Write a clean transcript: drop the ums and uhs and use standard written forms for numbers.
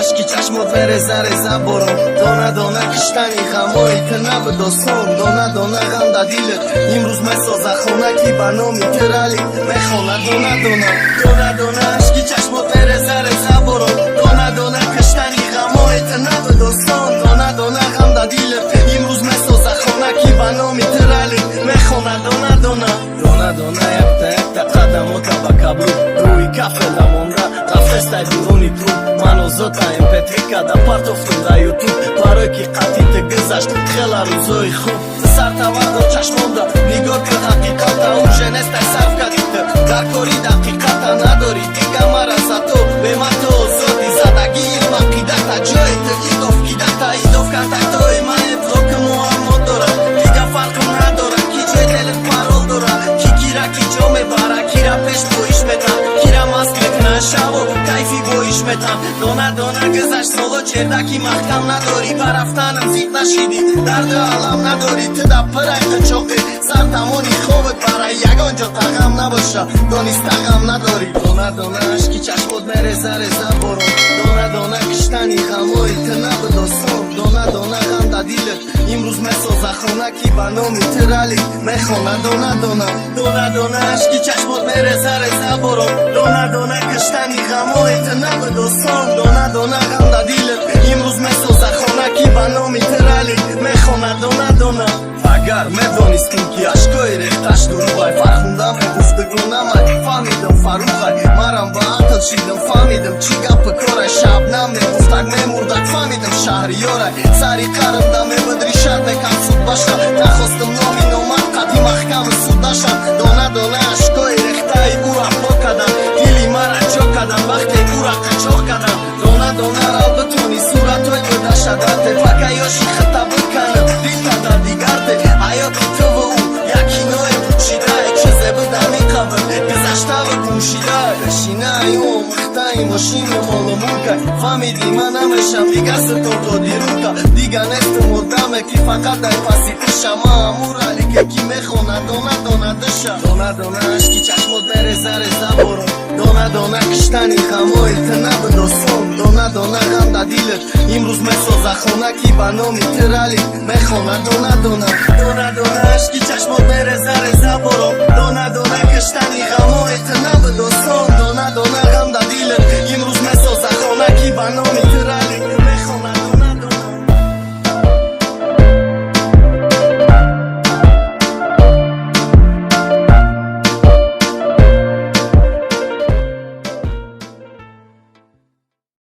اشکی چشمات ورزه رزه برون دانه دانه کشتنی غمایی که نبه داستان دانه دانه غم دا دیلت امروز مسازه خونه کی بنامی ترالی میخونه دانه دانه دانه دانه اشکی چشمات ورزه رزه برون دانه دانه کشتنی غمایی که نبه داستان دانه دانه غم دا دیلت امروز مسازه خونه کی بنامی ترالی میخونه دانه دانه دانه دانه یکتا قدماتا با کبلو روی کافه لمونده قفلسтай дуруни труп ман озодаем петрика да партофтум да ютуб барои ки қатите гузашт хела рӯзои хуб ти сартавардо чашмонда нигоҳ кӣ ҳақиқата уже нестай сарф кадита дар кори дақиқата надори дига мараза то бемато озоди задагии мақидата ҷои ти идов кидата идов контактои мае блоки муаммо дора дига фарқи надора ки ҷои делит парол дора ки кира ки ҷо мебара кира пеш боиш метан кира маст мекунад шаву кайфи боиш метан дона дона гузашт соло чердаки маҳкам надори ба рафтанам зид нашиди дарду алам надори ти да пирай қичоқи сар тамони хобат барай ягон ҷо тағам набоша дониста ғам надори дона дона ашки чашмот мереза реза борон дона дона киштани ғамои ти набу досон дона дона ғам да дилат имрӯз месоза хона ки ба номи тирали мехона дона дона дона дона ашки чашмот мереза реза борон дона дона киштани ғамои ти набу досон дона дона ғам да дилат имрӯз месоза хона ки ба номи тирали мехона дона дона агар медонистим ки ашкои рехташ дурӯғай фархундам гуфтугӯ намай фаҳмидам фарӯғай марам ба ақл шидам фаҳмидам чӣ гапи корай шабнам мегуфтак мемурдак фаҳмидам шаҳриёрай сари қарнда мебадришад мекам суд баша нахостам номи номад қади маҳками суддашам дона дона ашкои рехтаи ура пок кадам дили мара ҷо кадам вақте ура қачоқ кадам дона дона рал битони суратҳои гӯдашада тепака ёши хата биканам дилтада дигарде ҳаёти туву як киное бучидае чизе буда миқабр гузаштави пӯшидае пешинаи омӯхтаи мошини молумука фаҳмиди ман намешам дигар ситододи рука дига нестум одаме ки фақат дай паси тиша ма амуралике ки мехона дона дона диша дона дона ашки чашмот мереза реза борон дона дона киштани ғамои ти набу досон дона дона ғам да дилат имрӯз месоза хона ки ба номи тирали мехона дона дона дона дона ашки чашмот мереза реза борон дона дона киштани ғамои ти набу досон дона дона ғам да дилат имрӯз месоза хона ки ба номи тирали